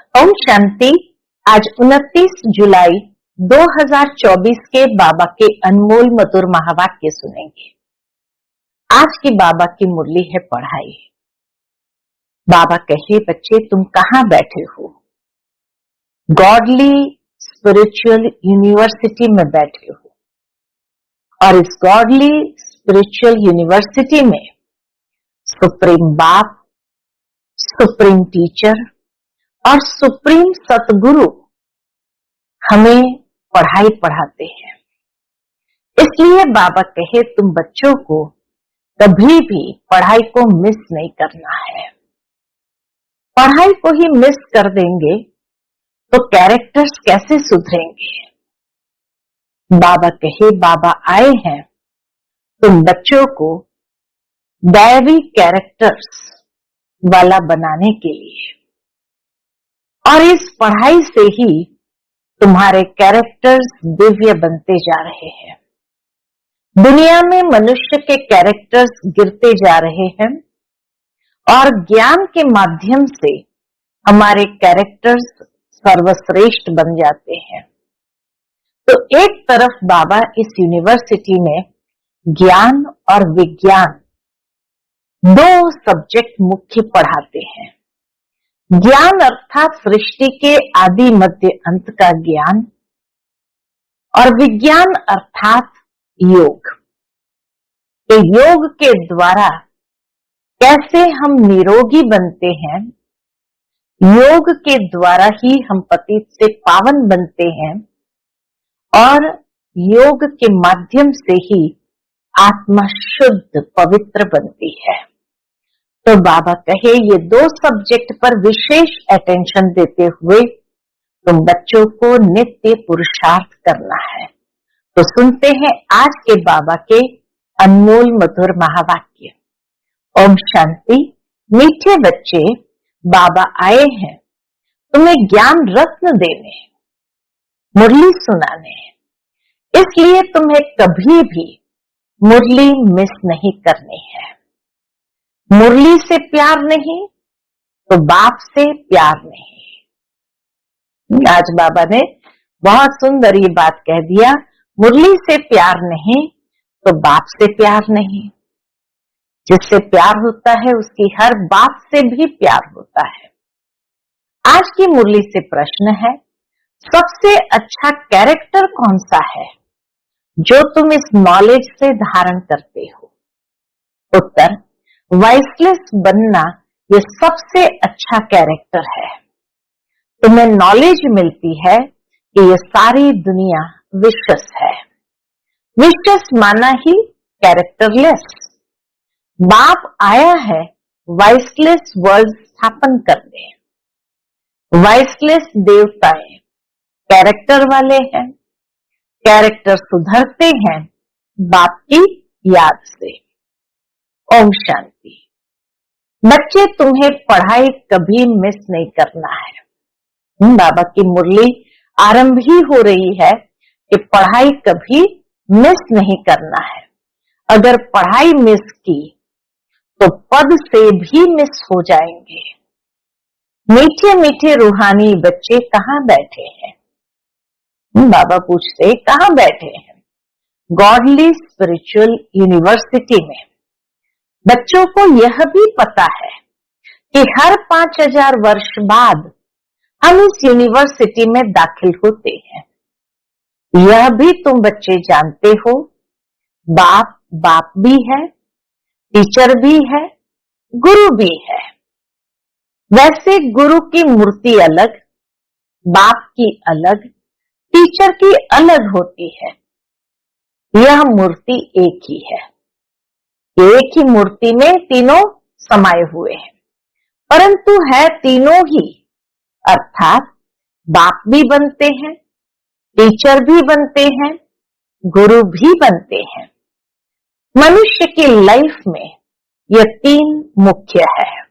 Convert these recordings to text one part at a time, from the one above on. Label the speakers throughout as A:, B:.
A: ओम शांति। आज 29 जुलाई 2024 के बाबा के अनमोल मधुर महावाक्य सुनेंगे। आज की बाबा की मुरली है पढ़ाई। बाबा कहे, बच्चे तुम कहाँ बैठे हो? गॉडली स्पिरिचुअल यूनिवर्सिटी में बैठे हो और इस गॉडली स्पिरिचुअल यूनिवर्सिटी में सुप्रीम बाप, सुप्रीम टीचर और सुप्रीम सतगुरु हमें पढ़ाई पढ़ाते हैं। इसलिए बाबा कहे तुम बच्चों को कभी भी पढ़ाई को मिस नहीं करना है। पढ़ाई को ही मिस कर देंगे तो कैरेक्टर्स कैसे सुधरेंगे? बाबा कहे बाबा आए हैं तुम बच्चों को दैवी कैरेक्टर्स वाला बनाने के लिए, और इस पढ़ाई से ही तुम्हारे कैरेक्टर्स दिव्य बनते जा रहे हैं। दुनिया में मनुष्य के कैरेक्टर्स गिरते जा रहे हैं और ज्ञान के माध्यम से हमारे कैरेक्टर्स सर्वश्रेष्ठ बन जाते हैं। तो एक तरफ बाबा इस यूनिवर्सिटी में ज्ञान और विज्ञान दो सब्जेक्ट मुख्य पढ़ाते हैं। ज्ञान अर्थात सृष्टि के आदि मध्य अंत का ज्ञान, और विज्ञान अर्थात योग। तो योग के द्वारा कैसे हम निरोगी बनते हैं, योग के द्वारा ही हम पतित से पावन बनते हैं और योग के माध्यम से ही आत्मा शुद्ध पवित्र बनती है। तो बाबा कहे ये दो सब्जेक्ट पर विशेष अटेंशन देते हुए तुम बच्चों को नित्य पुरुषार्थ करना है। तो सुनते हैं आज के बाबा के अनमोल मधुर महावाक्य। ओम शांति। मीठे बच्चे, बाबा आए हैं तुम्हें ज्ञान रत्न देने, मुरली सुनाने। इसलिए तुम्हें कभी भी मुरली मिस नहीं करनी है। मुरली से प्यार नहीं तो बाप से प्यार नहीं। आज बाबा ने बहुत सुंदर ये बात कह दिया, मुरली से प्यार नहीं तो बाप से प्यार नहीं। जिससे प्यार होता है उसकी हर बात से भी प्यार होता है। आज की मुरली से प्रश्न है, सबसे अच्छा कैरेक्टर कौन सा है जो तुम इस नॉलेज से धारण करते हो? उत्तर, वाइसलेस बनना ये सबसे अच्छा कैरेक्टर है। तुम्हें नॉलेज मिलती है कि ये सारी दुनिया विशेष है। विशेष माना ही कैरेक्टरलेस। बाप आया है वाइसलेस वर्ल्ड स्थापन करने। वाइसलेस देवताएं कैरेक्टर वाले हैं। कैरेक्टर सुधरते हैं बाप की याद से। ओम शांति। बच्चे, तुम्हें पढ़ाई कभी मिस नहीं करना है। बाबा की मुरली आरंभ ही हो रही है कि पढ़ाई कभी मिस नहीं करना है। अगर पढ़ाई मिस की तो पद से भी मिस हो जाएंगे। मीठे मीठे रूहानी बच्चे कहाँ बैठे हैं? बाबा पूछते कहाँ बैठे हैं? गॉडली स्पिरिचुअल यूनिवर्सिटी में। बच्चों को यह भी पता है कि हर 5000 वर्ष बाद हम इस यूनिवर्सिटी में दाखिल होते हैं। यह भी तुम बच्चे जानते हो, बाप बाप भी है, टीचर भी है, गुरु भी है। वैसे गुरु की मूर्ति अलग, बाप की अलग, टीचर की अलग होती है। यह मूर्ति एक ही है। एक ही मूर्ति में तीनों समाये हुए हैं, परंतु है तीनों ही, अर्थात बाप भी बनते हैं, टीचर भी बनते हैं, गुरु भी बनते हैं। मनुष्य की लाइफ में यह तीन मुख्य है,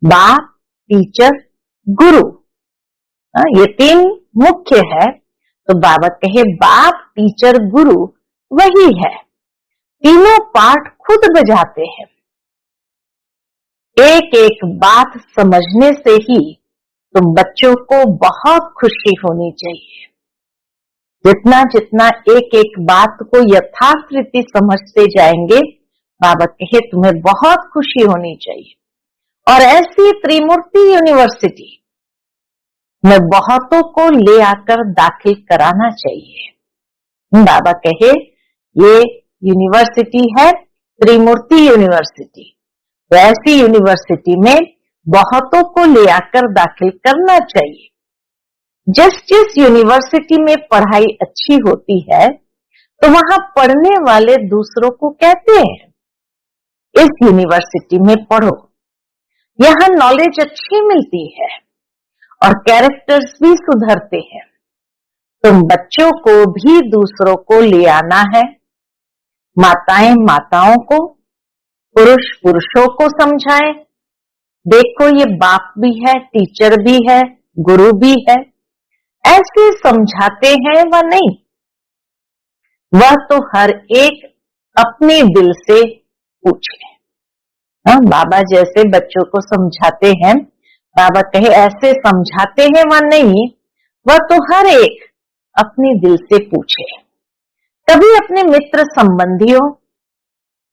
A: बाप, टीचर, गुरु। ये तीन मुख्य है। तो बाबा कहे बाप, टीचर, गुरु वही है। तीनों पार्ट खुद बजाते हैं। एक एक बात समझने से ही तुम बच्चों को बहुत खुशी होनी चाहिए। जितना जितना एक एक बात को यथार्थ रीति समझते जाएंगे, बाबा कहे तुम्हें बहुत खुशी होनी चाहिए। और ऐसी त्रिमूर्ति यूनिवर्सिटी में बहुतों को ले आकर दाखिल कराना चाहिए। बाबा कहे ये यूनिवर्सिटी है त्रिमूर्ति यूनिवर्सिटी, तो ऐसी यूनिवर्सिटी में बहुतों को ले आकर दाखिल करना चाहिए। जिस जिस यूनिवर्सिटी में पढ़ाई अच्छी होती है तो वहां पढ़ने वाले दूसरों को कहते हैं इस यूनिवर्सिटी में पढ़ो, यहाँ नॉलेज अच्छी मिलती है और कैरेक्टर्स भी सुधरते हैं। तुम बच्चों को भी दूसरों को ले आना है, माताएं माताओं को, पुरुष पुरुषों को समझाएं। देखो ये बाप भी है, टीचर भी है, गुरु भी है, ऐसे समझाते हैं व नहीं, वह तो हर एक अपने दिल से पूछे। बाबा जैसे बच्चों को समझाते हैं, बाबा कहे ऐसे समझाते हैं व नहीं, वह तो हर एक अपने दिल से पूछे। कभी अपने मित्र संबंधियों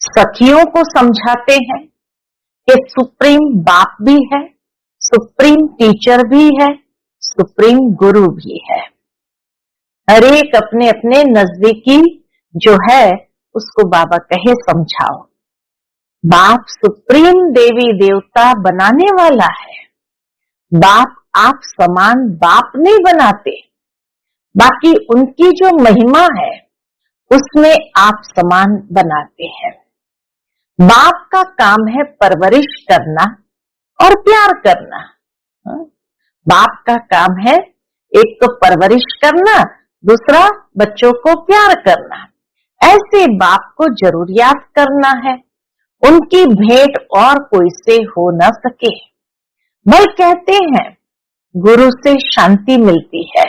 A: सखियों को समझाते हैं कि सुप्रीम बाप भी है, सुप्रीम टीचर भी है, सुप्रीम गुरु भी है। हर एक अपने अपने नजदीकी जो है उसको बाबा कहे समझाओ। बाप सुप्रीम देवी देवता बनाने वाला है, बाप आप समान बाप नहीं बनाते, बाकी उनकी जो महिमा है उसमें आप समान बनाते हैं। बाप का काम है परवरिश करना और प्यार करना। बाप का काम है एक तो परवरिश करना, दूसरा बच्चों को प्यार करना। ऐसे बाप को जरूर याद करना है, उनकी भेंट और कोई से हो न सके। बल कहते हैं गुरु से शांति मिलती है,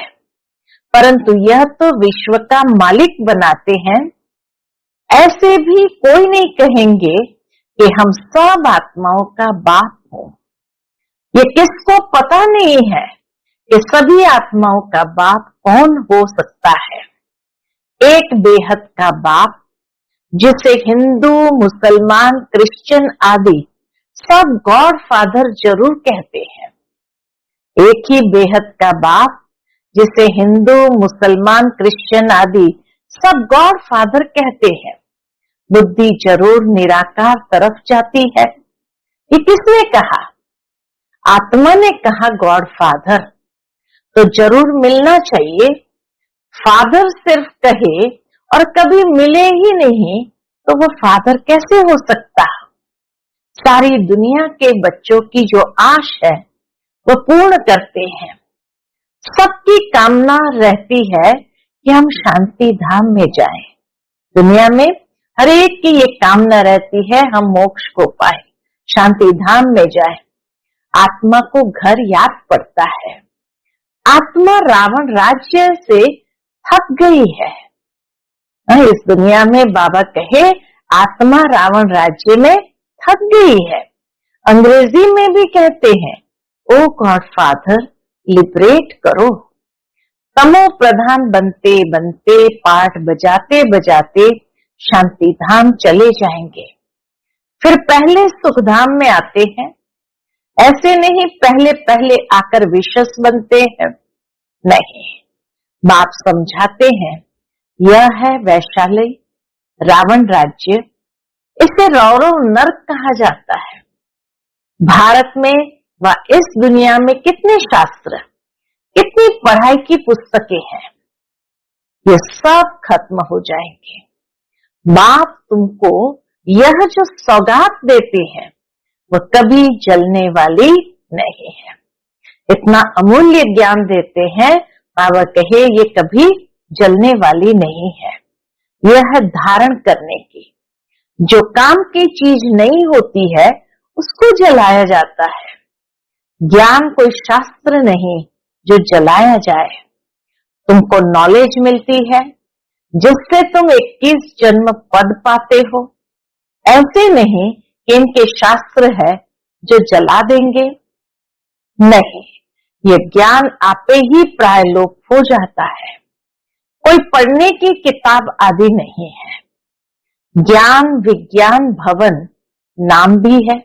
A: परंतु यह तो विश्व का मालिक बनाते हैं। ऐसे भी कोई नहीं कहेंगे कि हम सब आत्माओं का बाप हो। ये किसको पता नहीं है कि सभी आत्माओं का बाप कौन हो सकता है। एक बेहद का बाप जिसे हिंदू, मुसलमान, क्रिश्चियन आदि सब गॉड फादर जरूर कहते हैं। एक ही बेहद का बाप जिसे हिंदू, मुसलमान, क्रिश्चियन आदि सब गॉड फादर कहते हैं। बुद्धि जरूर निराकार तरफ जाती है। ये किसने कहा? आत्मा ने कहा गॉड फादर, तो जरूर मिलना चाहिए। फादर सिर्फ कहे और कभी मिले ही नहीं तो वो फादर कैसे हो सकता? सारी दुनिया के बच्चों की जो आश है वो पूर्ण करते हैं। सबकी कामना रहती है कि हम शांति धाम में जाएं। दुनिया में हर एक की ये कामना रहती है हम मोक्ष को पाए, शांति धाम में जाए। आत्मा को घर याद पड़ता है। आत्मा रावण राज्य से थक गई है। इस दुनिया में बाबा कहे आत्मा रावण राज्य में थक गई है। अंग्रेजी में भी कहते हैं ओ गॉड फादर लिबरेट करो। तमो प्रधान बनते बनते, पाठ बजाते बजाते शांति धाम चले जाएंगे। फिर पहले सुख धाम में आते हैं। ऐसे नहीं पहले पहले आकर विशेष बनते हैं, नहीं। बाप समझाते हैं यह है वैशाली रावण राज्य, इसे रौरव नर्क कहा जाता है। भारत में व इस दुनिया में कितने शास्त्र, कितनी पढ़ाई की पुस्तकें हैं, ये सब खत्म हो जाएंगे। बाप तुमको यह जो सौगात देते हैं वो कभी जलने वाली नहीं है। इतना अमूल्य ज्ञान देते हैं, बाबा कहे ये कभी जलने वाली नहीं है। यह है धारण करने की। जो काम की चीज नहीं होती है उसको जलाया जाता है। ज्ञान कोई शास्त्र नहीं जो जलाया जाए। तुमको नॉलेज मिलती है जिससे तुम 21 जन्म पद पाते हो। ऐसे नहीं कि इनके शास्त्र है जो जला देंगे, नहीं। ये ज्ञान आपे ही प्रायलोप हो जाता है। कोई पढ़ने की किताब आदि नहीं है। ज्ञान विज्ञान भवन नाम भी है,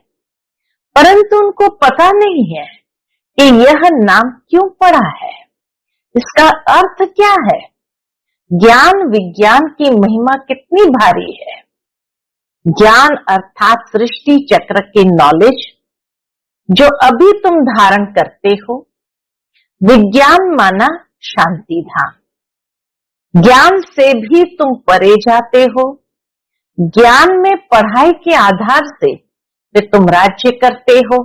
A: परंतु उनको पता नहीं है कि यह नाम क्यों पड़ा है, इसका अर्थ क्या है। ज्ञान विज्ञान की महिमा कितनी भारी है। ज्ञान अर्थात सृष्टि चक्र की नॉलेज जो अभी तुम धारण करते हो। विज्ञान माना शांति धाम। ज्ञान से भी तुम परे जाते हो। ज्ञान में पढ़ाई के आधार से फिर तुम राज्य करते हो।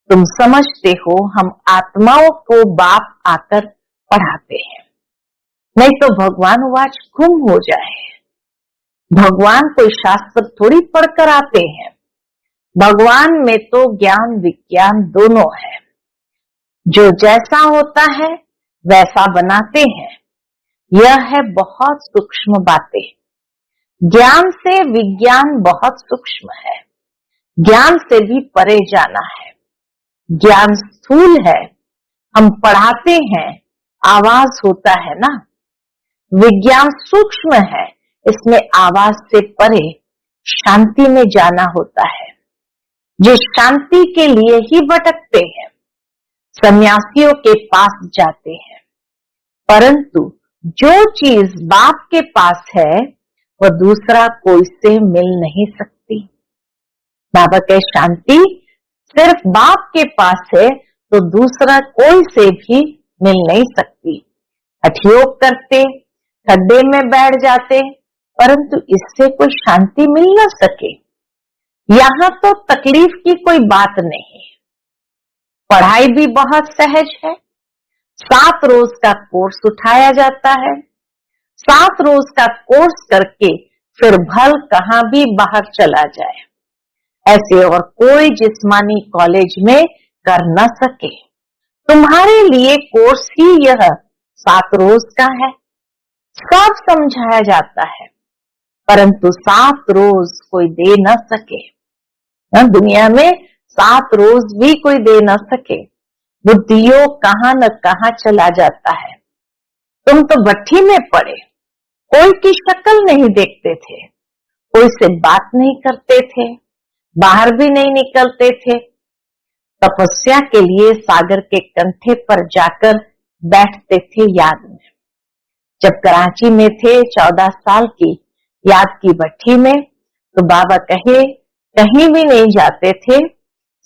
A: तुम समझते हो हम आत्माओं को बाप आकर पढ़ाते हैं, नहीं तो भगवान वाच गुम हो जाए। भगवान कोई शास्त्र थोड़ी पढ़कर आते हैं। भगवान में तो ज्ञान विज्ञान दोनों है। जो जैसा होता है वैसा बनाते हैं। यह है बहुत सूक्ष्म बातें। ज्ञान से विज्ञान बहुत सूक्ष्म है। ज्ञान से भी परे जाना है। ज्ञान स्थूल है, हम पढ़ाते हैं, आवाज होता है ना। विज्ञान सूक्ष्म है, इसमें आवाज से परे शांति में जाना होता है। जिस शांति के लिए ही भटकते हैं, सन्यासियों के पास जाते हैं, परंतु जो चीज बाप के पास है वह दूसरा कोई से मिल नहीं सकती। बाबा के शांति सिर्फ बाप के पास है तो दूसरा कोई से भी मिल नहीं सकती। हठयोग करते, खड्डे में बैठ जाते, परंतु इससे कोई शांति मिल न सके। यहाँ तो तकलीफ की कोई बात नहीं। पढ़ाई भी बहुत सहज है। 7 रोज का कोर्स उठाया जाता है। 7 रोज का कोर्स करके फिर भल कहाँ भी बाहर चला जाए, ऐसे और कोई जिस्मानी कॉलेज में कर न सके। तुम्हारे लिए कोर्स ही यह 7 रोज का है। सब समझाया जाता है, परंतु 7 रोज कोई दे न सके। दुनिया में 7 रोज भी कोई दे न सके। बुद्धियों कहाँ न कहाँ चला जाता है। तुम तो भट्ठी में पड़े, कोई की शक्ल नहीं देखते थे, कोई से बात नहीं करते थे, बाहर भी नहीं निकलते थे। तपस्या के लिए सागर के कंठे पर जाकर बैठते थे याद में। जब कराची में थे 14 साल की याद की भट्ठी में, तो बाबा कहे कहीं भी नहीं जाते थे,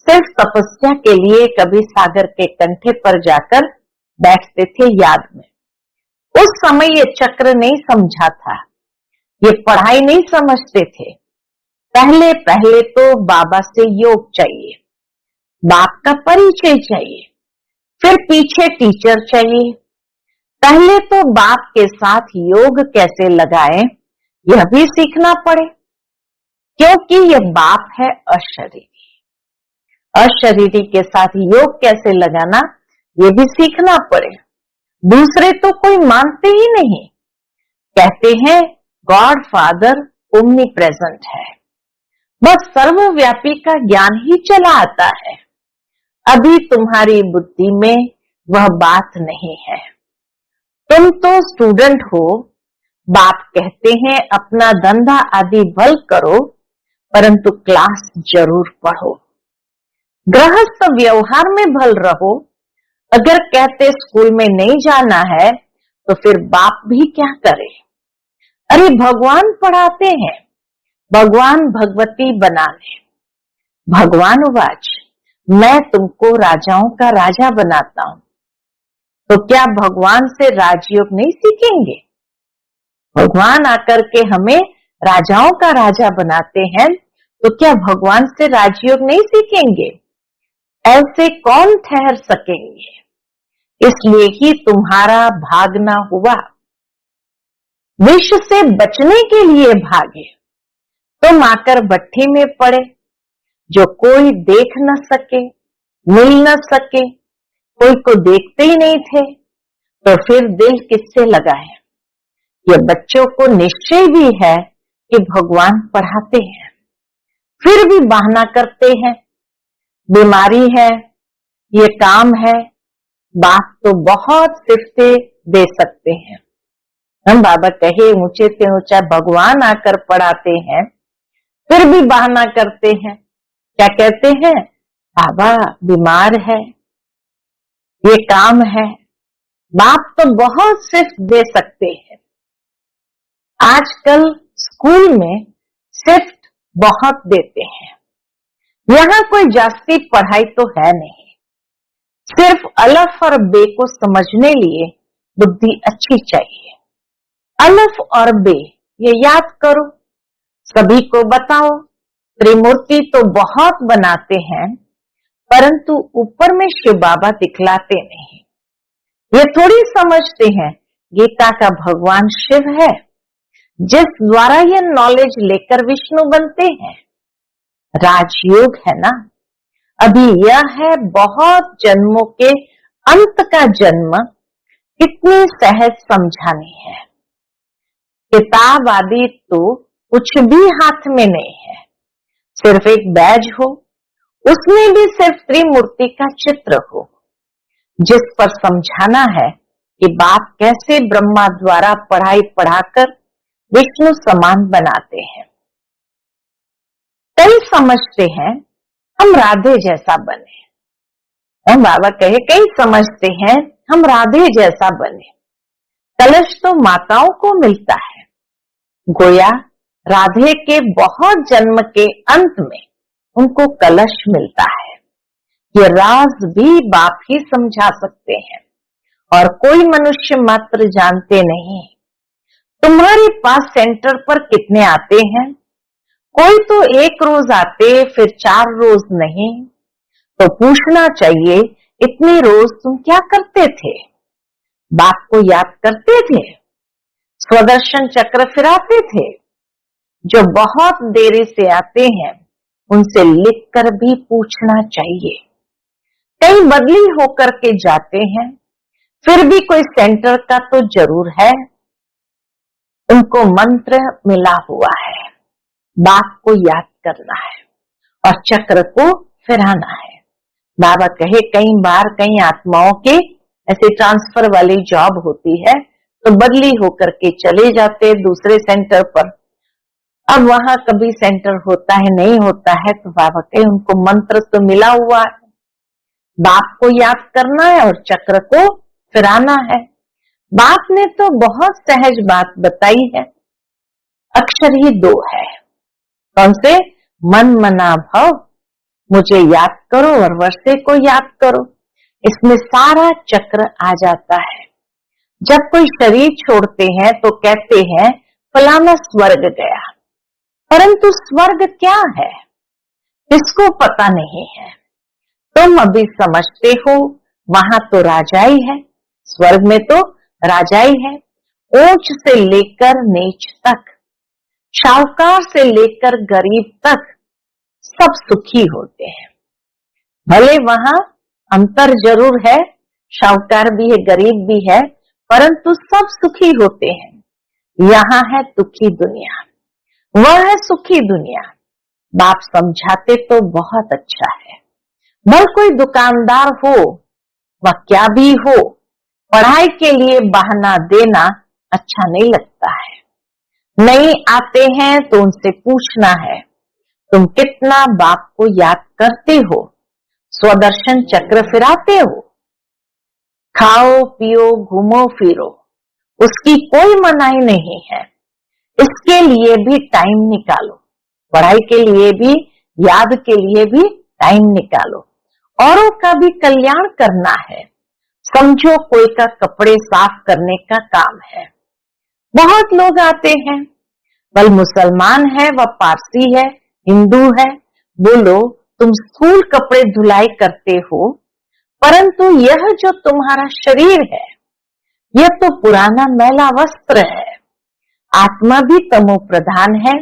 A: सिर्फ तपस्या के लिए कभी सागर के कंठे पर जाकर बैठते थे याद में। उस समय ये चक्र नहीं समझा था, ये पढ़ाई नहीं समझते थे। पहले पहले तो बाबा से योग चाहिए, बाप का परिचय चाहिए, फिर पीछे टीचर चाहिए। पहले तो बाप के साथ योग कैसे लगाएं यह भी सीखना पड़े, क्योंकि यह बाप है अशरीरी। अशरीरी के साथ योग कैसे लगाना ये भी सीखना पड़े। दूसरे तो कोई मानते ही नहीं, कहते हैं गॉड फादर ओमनी प्रेजेंट है, बस सर्वव्यापी का ज्ञान ही चला आता है। अभी तुम्हारी बुद्धि में वह बात नहीं है। तुम तो स्टूडेंट हो। बाप कहते हैं अपना धंधा आदि भल करो, परंतु क्लास जरूर पढ़ो। गृहस्थ व्यवहार में भल रहो। अगर कहते स्कूल में नहीं जाना है तो फिर बाप भी क्या करे। अरे भगवान पढ़ाते हैं, भगवान भगवती बनाने। भगवान वाच मैं तुमको राजाओं का राजा बनाता हूं, तो क्या भगवान से राजयोग नहीं सीखेंगे। भगवान आकर के हमें राजाओं का राजा बनाते हैं, तो क्या भगवान से राजयोग नहीं सीखेंगे। ऐसे कौन ठहर सकेंगे। इसलिए ही तुम्हारा भागना हुआ। विष से बचने के लिए भागे। तुम आकर भट्ठी में पड़े, जो कोई देख न सके, मिल न सके, कोई को देखते ही नहीं थे, तो फिर दिल किससे लगाए। ये बच्चों को निश्चय भी है कि भगवान पढ़ाते हैं, फिर भी बहाना करते हैं। बीमारी है, ये काम है, बाप तो बहुत सिफ्ते दे सकते हैं। हम बाबा कहे ऊंचे से ऊंचा भगवान आकर पढ़ाते हैं, फिर भी बहाना करते हैं। क्या कहते हैं? बाबा बीमार है, ये काम है। बाप तो बहुत सिर्फ दे सकते हैं। आजकल स्कूल में शिफ्ट बहुत देते हैं। यहाँ कोई जास्ती पढ़ाई तो है नहीं, सिर्फ अलफ और बे को समझने लिए बुद्धि अच्छी चाहिए। अलफ और बे ये याद करो, सभी को बताओ। त्रिमूर्ति तो बहुत बनाते हैं, परंतु ऊपर में शिव बाबा दिखलाते नहीं। ये थोड़ी समझते हैं गीता का भगवान शिव है, जिस द्वारा ये नॉलेज लेकर विष्णु बनते हैं। राजयोग है ना। अभी यह है बहुत जन्मों के अंत का जन्म, कितनी सहज समझानी है। किताब आदि तो कुछ भी हाथ में नहीं है, सिर्फ एक बैज हो, उसमें भी सिर्फ त्रिमूर्ति का चित्र हो, जिस पर समझाना है कि बाप कैसे ब्रह्मा द्वारा पढ़ाई पढ़ाकर विष्णु समान बनाते हैं। कई समझते हैं हम राधे जैसा बने। हम बाबा कहे कई समझते हैं हम राधे जैसा बने। कलश तो माताओं को मिलता है, गोया राधे के बहुत जन्म के अंत में उनको कलश मिलता है। ये राज भी बाप ही समझा सकते हैं और कोई मनुष्य मात्र जानते नहीं। तुम्हारे पास सेंटर पर कितने आते हैं? कोई तो एक रोज आते, फिर 4 रोज नहीं। तो पूछना चाहिए इतनी रोज तुम क्या करते थे? बाप को याद करते थे? स्वदर्शन चक्र फिराते थे? जो बहुत देरी से आते हैं उनसे लिखकर भी पूछना चाहिए। कई बदली होकर के जाते हैं, फिर भी कोई सेंटर का तो जरूर है। उनको मंत्र मिला हुआ है, बाप को याद करना है और चक्र को फिराना है। बाबा कहे कई बार कई आत्माओं के ऐसे ट्रांसफर वाली जॉब होती है, तो बदली होकर के चले जाते दूसरे सेंटर पर। अब वहां कभी सेंटर होता है नहीं होता है, तो बाबा कहे उनको मंत्र तो मिला हुआ है, बाप को याद करना है और चक्र को फिराना है। बाप ने तो बहुत सहज बात बताई है, अक्षर ही 2 है। कौन से? मन मना भव। मुझे याद करो और वर्षे को याद करो, इसमें सारा चक्र आ जाता है। जब कोई शरीर छोड़ते हैं तो कहते हैं फलाना स्वर्ग गया, परंतु स्वर्ग क्या है इसको पता नहीं है। तुम अभी समझते हो वहां तो राजाई है, स्वर्ग में तो राजाई है। ऊंच से लेकर नीच तक, शाहूकार से लेकर गरीब तक सब सुखी होते हैं। भले वहां अंतर जरूर है, शाहूकार भी है गरीब भी है, परंतु सब सुखी होते हैं। यहाँ है दुखी दुनिया, वह है सुखी दुनिया। बाप समझाते तो बहुत अच्छा है। भले कोई दुकानदार हो, वह क्या भी हो, पढ़ाई के लिए बहाना देना अच्छा नहीं लगता है। नहीं आते हैं तो उनसे पूछना है तुम कितना बाप को याद करते हो, स्वदर्शन चक्र फिराते हो? खाओ पियो घूमो फिरो, उसकी कोई मनाही नहीं है। इसके लिए भी टाइम निकालो, पढ़ाई के लिए भी, याद के लिए भी टाइम निकालो। औरों का भी कल्याण करना है। समझो कोई का कपड़े साफ करने का काम है। बहुत लोग आते हैं, वह मुसलमान है, वह पारसी है, हिंदू है। बोलो तुम स्थूल कपड़े धुलाई करते हो, परंतु यह जो तुम्हारा शरीर है यह तो पुराना मैला वस्त्र है। आत्मा भी तमो प्रधान है,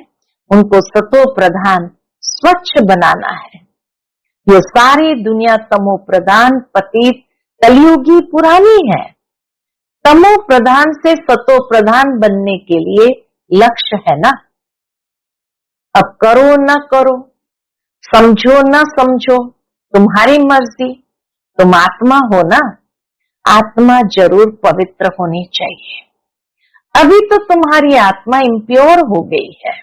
A: उनको सतो प्रधान स्वच्छ बनाना है। ये सारी दुनिया तमो प्रधान पतित कलयुगी पुरानी है। तमो प्रधान से सतो प्रधान बनने के लिए लक्ष्य है ना। अब करो न करो, समझो न समझो, तुम्हारी मर्जी। तुम आत्मा हो ना, आत्मा जरूर पवित्र होनी चाहिए। अभी तो तुम्हारी आत्मा इम्प्योर हो गई है।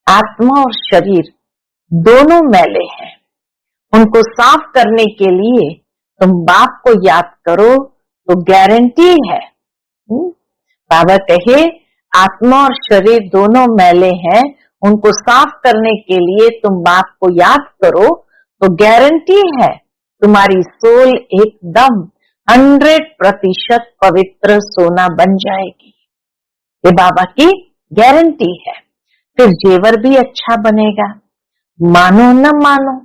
A: आत्मा और शरीर दोनों मैले हैं। उनको साफ करने के लिए तुम बाप को याद करो तो गारंटी है। बाबा कहे आत्मा और शरीर दोनों मैले हैं, उनको साफ करने के लिए तुम बाप को याद करो तो गारंटी है तुम्हारी सोल एकदम 100% पवित्र सोना बन जाएगी। ये बाबा की गारंटी है। फिर जेवर भी अच्छा बनेगा। मानो न मानो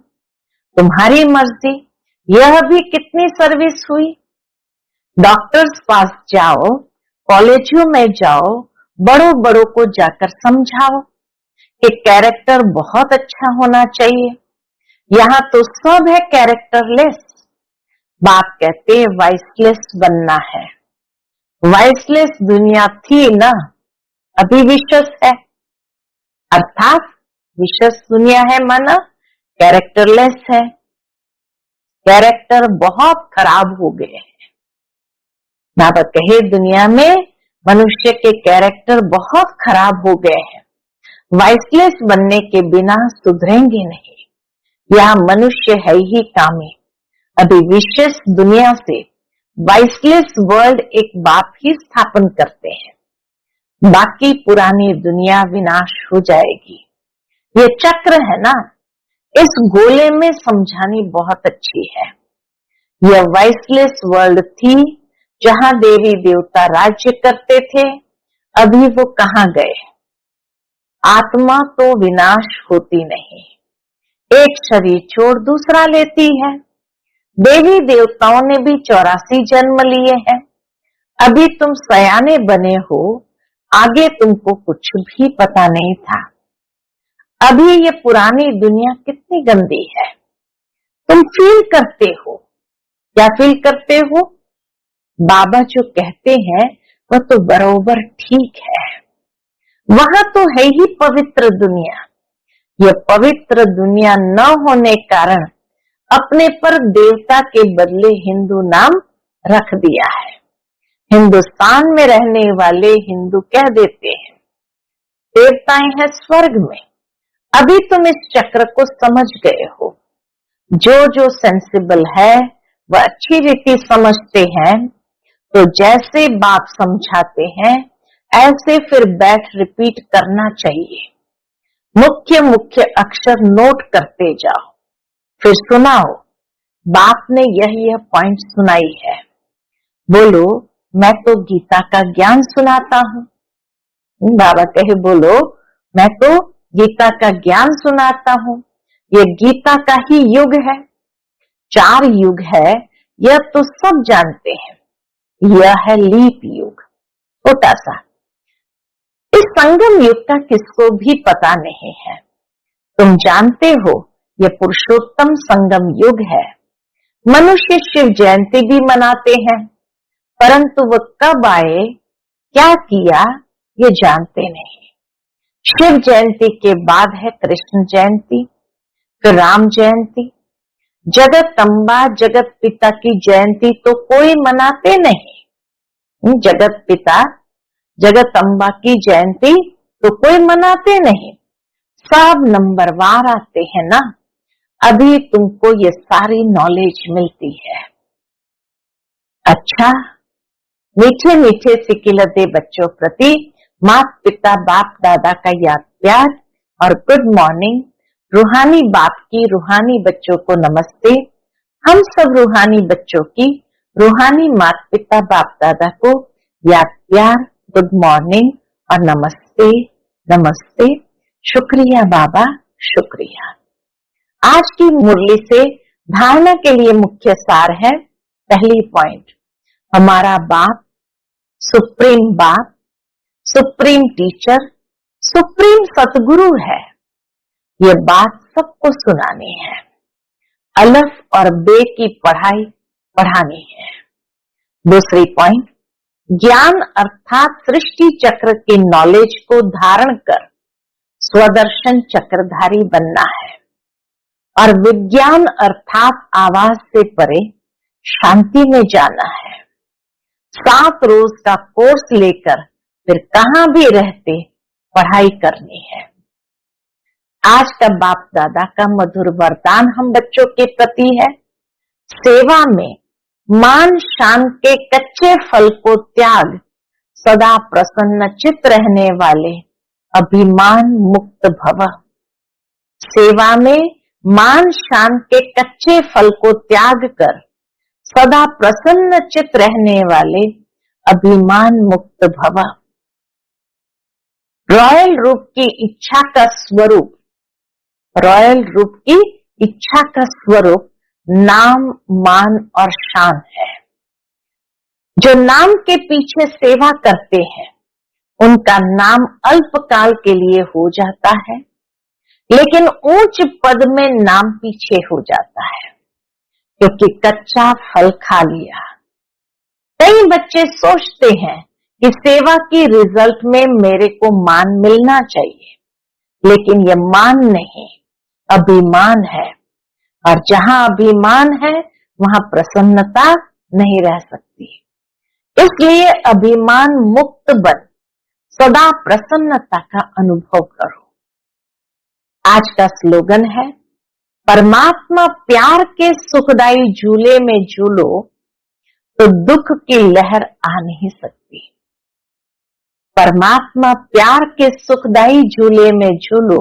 A: तुम्हारी मर्जी। यह भी कितनी सर्विस हुई। डॉक्टर्स पास जाओ, कॉलेजों में जाओ, बड़ों बड़ों को जाकर समझाओ कि कैरेक्टर बहुत अच्छा होना चाहिए। यहाँ तो सब है कैरेक्टरलेस। बाप कहते वाइसलेस बनना है। वाइसलेस दुनिया थी ना, अभी विशेष है। अर्थात विशेष दुनिया है माना कैरेक्टरलेस है। कैरेक्टर बहुत खराब हो गए हैं। बाबा कहे दुनिया में मनुष्य के कैरेक्टर बहुत खराब हो गए हैं। वाइसलेस बनने के बिना सुधरेंगे नहीं। यह मनुष्य है ही कामी। अभी विशेष दुनिया से वाइसलेस वर्ल्ड एक बाप ही स्थापन करते हैं। बाकी पुरानी दुनिया विनाश हो जाएगी। ये चक्र है ना, इस गोले में समझानी बहुत अच्छी है। यह वाइसलेस वर्ल्ड थी जहां देवी देवता राज्य करते थे। अभी वो कहां गए। आत्मा तो विनाश होती नहीं, एक शरीर छोड़ दूसरा लेती है। देवी देवताओं ने भी 84 जन्म लिए हैं। अभी तुम सयाने बने हो, आगे तुमको कुछ भी पता नहीं था। अभी ये पुरानी दुनिया कितनी गंदी है। तुम फील करते हो। क्या फील करते हो? बाबा जो कहते हैं वह तो बरोबर ठीक है। वहां तो है ही पवित्र दुनिया। यह पवित्र दुनिया न होने कारण अपने पर देवता के बदले हिंदू नाम रख दिया है। हिंदुस्तान में रहने वाले हिंदू कह देते हैं देवताएं हैं स्वर्ग में। अभी तुम इस चक्र को समझ गए हो। जो जो सेंसिबल है वह अच्छी रीति समझते हैं। तो जैसे बाप समझाते हैं ऐसे फिर बैठ रिपीट करना चाहिए। मुख्य मुख्य अक्षर नोट करते जाओ, फिर सुनाओ। बाप ने यह पॉइंट सुनाई है। बोलो मैं तो गीता का ज्ञान सुनाता हूँ। बाबा कहे बोलो मैं तो गीता का ज्ञान सुनाता हूँ। ये गीता का ही युग है। 4 युग है, यह तो सब जानते हैं। यह है लीप युग, छोटा सा। इस संगम युग का किसको भी पता नहीं है। तुम जानते हो यह पुरुषोत्तम संगम युग है। मनुष्य शिव जयंती भी मनाते हैं, परंतु वह कब आए, क्या किया, ये जानते नहीं। शिव जयंती के बाद है कृष्ण जयंती, फिर राम जयंती। जगत अम्बा जगत पिता की जयंती तो कोई मनाते नहीं। जगत पिता जगत अम्बा की जयंती तो कोई मनाते नहीं। सब नंबरवार आते हैं ना। अभी तुमको ये सारी नॉलेज मिलती है। अच्छा, मीठे मीठे सिकिलते बच्चों प्रति माता पिता बाप दादा का याद प्यार और गुड मॉर्निंग। रूहानी बाप की रूहानी बच्चों को नमस्ते। हम सब रूहानी बच्चों की रूहानी माता पिता बाप दादा को याद प्यार, गुड मॉर्निंग और नमस्ते नमस्ते। शुक्रिया बाबा, शुक्रिया। आज की मुरली से धारणा के लिए मुख्य सार है। पहली पॉइंट, हमारा बाप सुप्रीम टीचर, सुप्रीम सतगुरु है। ये बात सबको सुनानी है। अलफ और बे की पढ़ाई पढ़ानी है। दूसरी पॉइंट, ज्ञान अर्थात सृष्टि चक्र की नॉलेज को धारण कर स्वदर्शन चक्रधारी बनना है। और विज्ञान अर्थात आवाज से परे शांति में जाना है। 7 रोज का कोर्स लेकर फिर कहां भी रहते पढ़ाई करनी है। आज का बाप दादा का मधुर वरदान हम बच्चों के प्रति है, सेवा में मान शान के कच्चे फल को त्याग, सदा प्रसन्न चित्त रहने वाले अभिमान मुक्त भव। सेवा में मान शान के कच्चे फल को त्याग कर सदा प्रसन्न चित्त रहने वाले अभिमान मुक्त भव। रॉयल रूप की इच्छा का स्वरूप, रॉयल रूप की इच्छा का स्वरूप नाम, मान और शान है। जो नाम के पीछे सेवा करते हैं उनका नाम अल्पकाल के लिए हो जाता है, लेकिन ऊंच पद में नाम पीछे हो जाता है, क्योंकि कच्चा फल खा लिया। कई बच्चे सोचते हैं कि सेवा की रिजल्ट में मेरे को मान मिलना चाहिए, लेकिन यह मान नहीं, अभिमान है। और जहां अभिमान है वहां प्रसन्नता नहीं रह सकती। इसलिए अभिमान मुक्त बन सदा प्रसन्नता का अनुभव करो। आज का स्लोगन है, परमात्मा प्यार के सुखदाई झूले में झूलो तो दुख की लहर आ नहीं सकती। परमात्मा प्यार के सुखदाई झूले में झूलो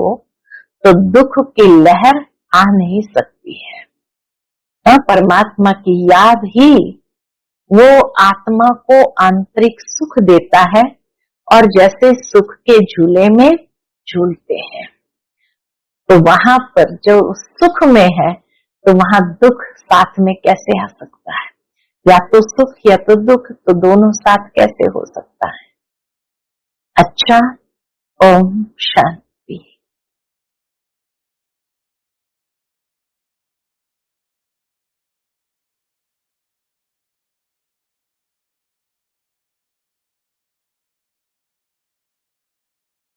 A: तो दुख की लहर आ नहीं सकती है। परमात्मा की याद ही वो आत्मा को आंतरिक सुख देता है, और जैसे सुख के झूले में झूलते हैं तो वहां पर जो सुख में है तो वहां दुख साथ में कैसे आ सकता है? या तो सुख या तो दुख, तो दोनों साथ कैसे हो सकता है? अच्छा, ओम शांति।